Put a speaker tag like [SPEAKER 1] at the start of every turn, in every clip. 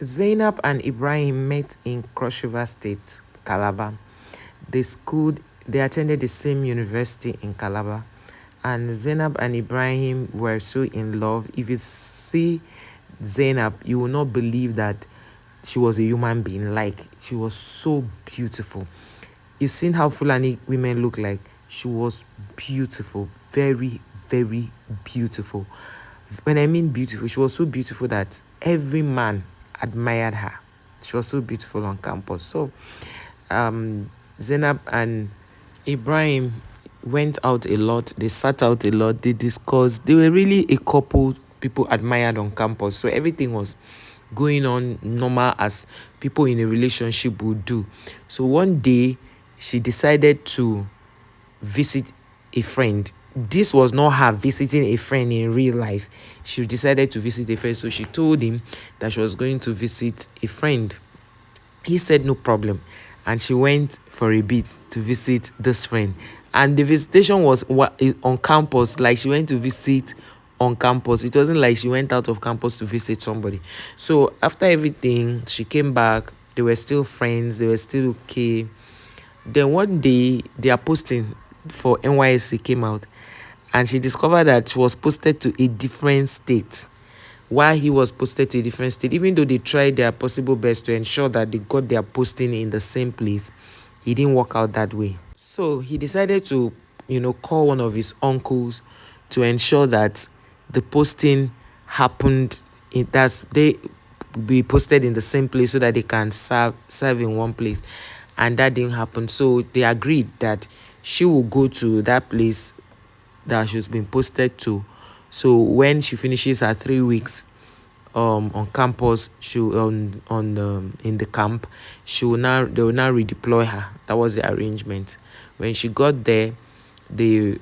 [SPEAKER 1] Zainab and Ibrahim met in Cross River State, Calabar. They attended the same university in Calabar. And Zainab and Ibrahim were so in love. If you see Zainab, you will not believe that she was a human being. Like, she was so beautiful. You've seen how Fulani women look like. She was beautiful, very, very beautiful. When I mean beautiful, she was so beautiful that every man admired her. She was so beautiful on campus. So, Zainab and Ibrahim went out a lot. They sat out a lot. They discussed. They were really a couple people admired on campus. So everything was going on normal as people in a relationship would do. So one day, she decided to visit a friend. This was not her visiting a friend in real life. She decided to visit a friend. So she told him that she was going to visit a friend. He said no problem. And she went for a bit to visit this friend. And the visitation was on campus, like she went to visit on campus. It wasn't like she went out of campus to visit somebody. So after everything, she came back. They were still friends. They were still okay. Then one day, their posting for NYSC came out, and she discovered that she was posted to a different state while he was posted to a different state. Even though they tried their possible best to ensure that they got their posting in the same place, it didn't work out that way. So he decided to, call one of his uncles to ensure that the posting happened that they be posted in the same place so that they can serve in one place. And that didn't happen. So they agreed that she will go to that place that she's been posted to. So when she finishes her 3 weeks on campus, she in the camp, they will now redeploy her. That was the arrangement. When she got there, they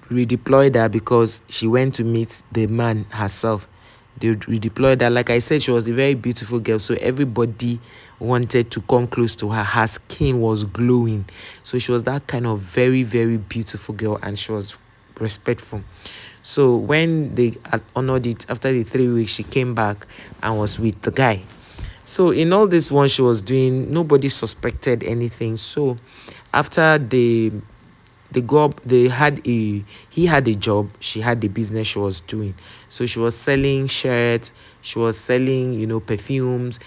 [SPEAKER 1] redeployed her because she went to meet the man herself. They redeployed her. Like I said, she was a very beautiful girl, so everybody wanted to come close to her. Her skin was glowing, so she was that kind of very, very beautiful girl, and she was respectful. So when they had honored it, after the 3 weeks, she came back and was with the guy. So in all this one she was doing, nobody suspected anything. So after he had a job, she had the business she was doing. So she was selling shirts, she was selling, perfumes.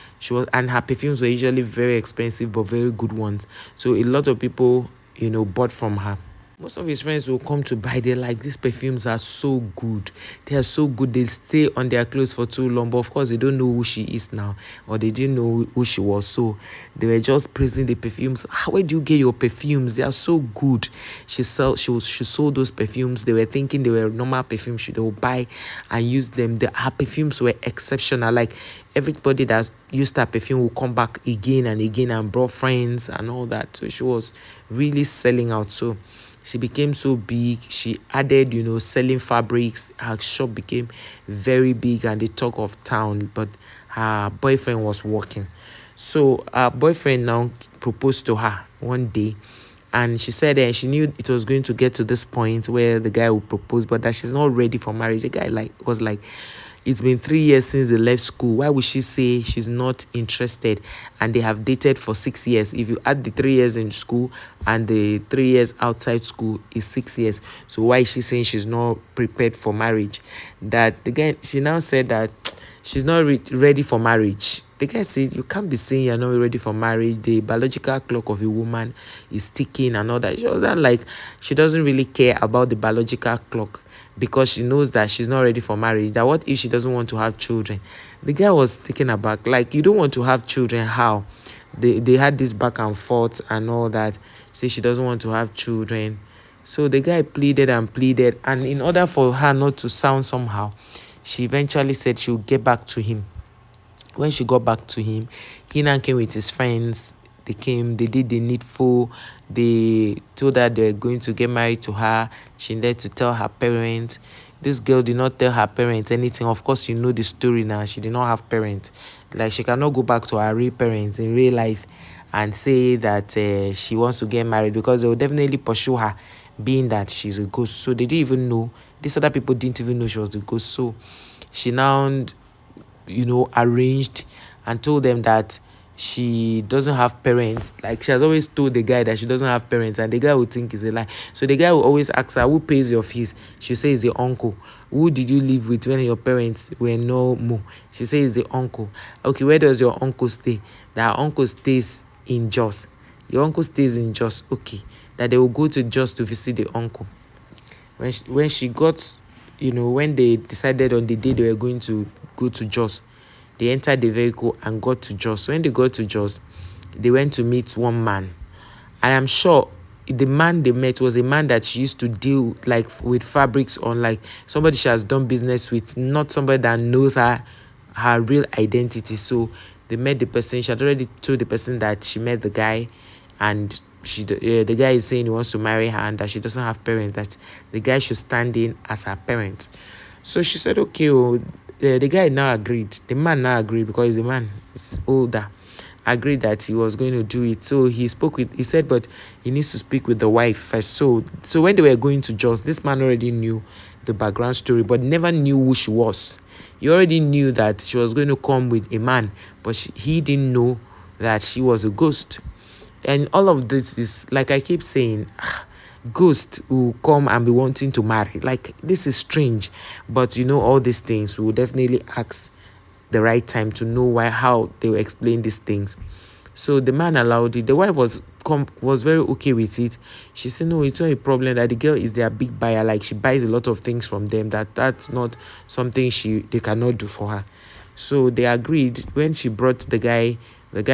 [SPEAKER 1] And her perfumes were usually very expensive but very good ones. So a lot of people, bought from her. Most of his friends will come to buy. They're like, these perfumes are so good. They are so good. They stay on their clothes for too long. But of course, they don't know who she is now, or they didn't know who she was. So they were just praising the perfumes. Where do you get your perfumes? They are so good. She sold those perfumes. They were thinking they were normal perfumes. They will buy and use them. Her perfumes were exceptional. Like, everybody that used her perfume will come back again and again and brought friends and all that. So she was really selling out. So she became so big. She added, selling fabrics. Her shop became very big and the talk of town. But her boyfriend was working. So her boyfriend now proposed to her one day. And she said that she knew it was going to get to this point where the guy would propose, but that she's not ready for marriage. The guy was like, it's been 3 years since they left school. Why would she say she's not interested? And they have dated for 6 years. If you add the 3 years in school and the 3 years outside school, is 6 years. So why is she saying she's not prepared for marriage? That the guy, she now said that she's not ready for marriage. The guy said, you can't be saying you're not ready for marriage. The biological clock of a woman is ticking and all that. She was not like, she doesn't really care about the biological clock, because she knows that she's not ready for marriage. That what if she doesn't want to have children? The guy was taken aback. Like, you don't want to have children, how? They had this back and forth and all that. Say she doesn't want to have children. So the guy pleaded and pleaded. And in order for her not to sound somehow, she eventually said she'll get back to him. When she got back to him, he now came with his friends. They did the needful. They told her they were going to get married to her. She needed to tell her parents. This girl did not tell her parents anything. Of course, you know the story now. She did not have parents. Like, she cannot go back to her real parents in real life and say that she wants to get married, because they will definitely pursue her, being that she's a ghost. So they didn't even know. These other people didn't even know she was the ghost. So she now arranged and told them that she doesn't have parents. Like, she has always told the guy that she doesn't have parents, and the guy would think it's a lie. So the guy will always ask her, who pays your fees? She says the uncle. Who did you live with when your parents were no more? She says the uncle. Okay, where does your uncle stay? That uncle stays in Jos. Your uncle stays in Jos. Okay, that they will go to Jos to visit the uncle. When she got, when they decided on the day they were going to go to Jos, they entered the vehicle and got to Jos. When they got to Jos, they went to meet one man. And I'm sure the man they met was a man that she used to deal like with fabrics on, like somebody she has done business with, not somebody that knows her real identity. So they met the person. She had already told the person that she met the guy, and the guy is saying he wants to marry her and that she doesn't have parents, that the guy should stand in as her parent. So she said, okay, the guy now agreed. The man now agreed, because the man is older, agreed that he was going to do it. So he said, but he needs to speak with the wife first. So when they were going to Jos, this man already knew the background story, but never knew who she was. He already knew that she was going to come with a man, but he didn't know that she was a ghost. And all of this is, like I keep saying, ghosts will come and be wanting to marry. Like, this is strange. But all these things, we will definitely ask the right time to know how they will explain these things. So the man allowed it. The wife was very okay with it. She said, no, it's not a problem, that the girl is their big buyer. Like, she buys a lot of things from them, that's not something they cannot do for her. So they agreed. When she brought the guy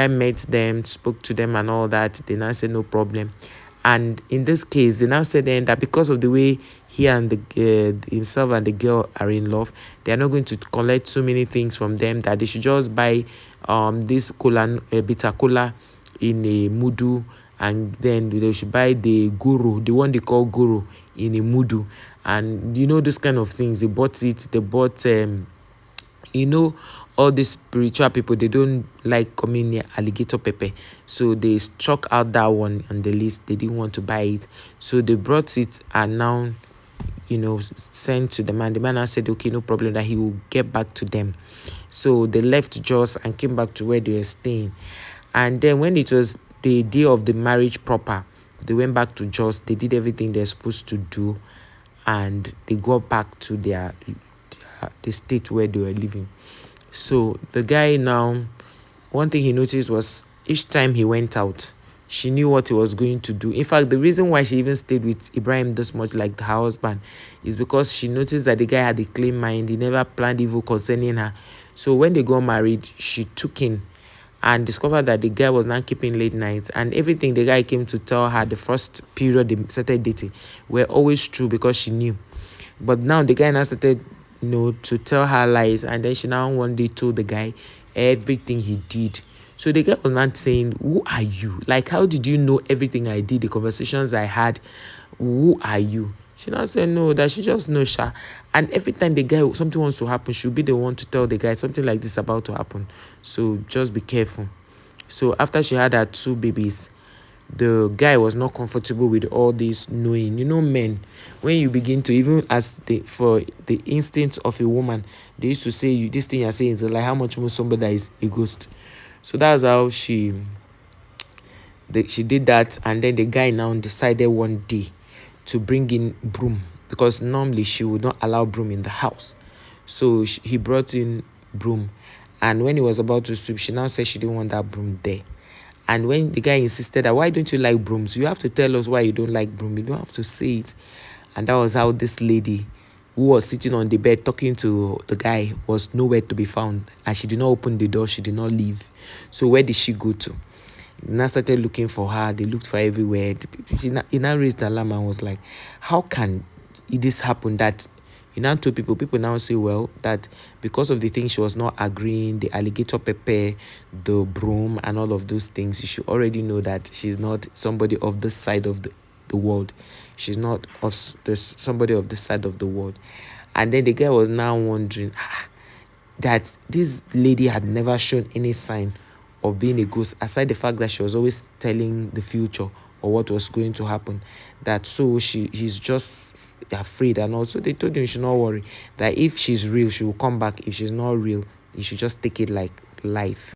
[SPEAKER 1] met them, spoke to them and all that. They now said no problem. And in this case, they now said then that because of the way he and himself and the girl are in love, they are not going to collect so many things from them, that they should just buy this cola, bitter cola in a mudu, and then they should buy the guru, the one they call guru, in a mudu. And those kind of things. They bought all these spiritual people, they don't like coming near alligator pepper, so they struck out that one on the list. They didn't want to buy it, so they brought it and now sent to the man. The man now said, okay, no problem, that he will get back to them. So they left Jos and came back to where they were staying. And then when it was the day of the marriage proper, they went back to Jos. They did everything they're supposed to do, and they got back to the state where they were living. So the guy now, one thing he noticed was, each time he went out, she knew what he was going to do. In fact, the reason why she even stayed with Ibrahim this much, like her husband, is because she noticed that the guy had a clean mind. He never planned evil concerning her. So when they got married, she took in and discovered that the guy was not keeping late nights, and everything the guy came to tell her the first period they started dating were always true, because she knew. But now the guy now started to tell her lies, and then she now one day told the guy everything he did. So the guy was not saying, who are you? Like, how did you know everything I did, the conversations I had? Who are you? She now said no, that she just knows Sha. And every time the guy, something wants to happen, she'll be the one to tell the guy something like this about to happen. So just be careful. So after she had her 2 babies, the guy was not comfortable with all this knowing. Men, when you begin to, even for the instinct of a woman, they used to say, this thing you're saying is like, how much more somebody that is a ghost. So that's how she did that. And then the guy now decided one day to bring in broom, because normally she would not allow broom in the house. So he brought in broom, and when he was about to sweep, she now said she didn't want that broom there. And when the guy insisted that, why don't you like brooms? You have to tell us why you don't like broom. You don't have to say it. And that was how this lady, who was sitting on the bed talking to the guy, was nowhere to be found. And she did not open the door. She did not leave. So where did she go to? They now started looking for her. They looked for her everywhere. He now raised the alarm and was like, how can this happen? That he now told people now say, well, that because of the things she was not agreeing, the alligator pepper, the broom, and all of those things, you should already know that she's not somebody of this side of the world. She's not somebody of this side of the world. And then the guy was now wondering that this lady had never shown any sign of being a ghost, aside the fact that she was always telling the future or what was going to happen. That so he's just afraid. And also they told him he should not worry, that if she's real, she will come back. If she's not real, he should just take it like life.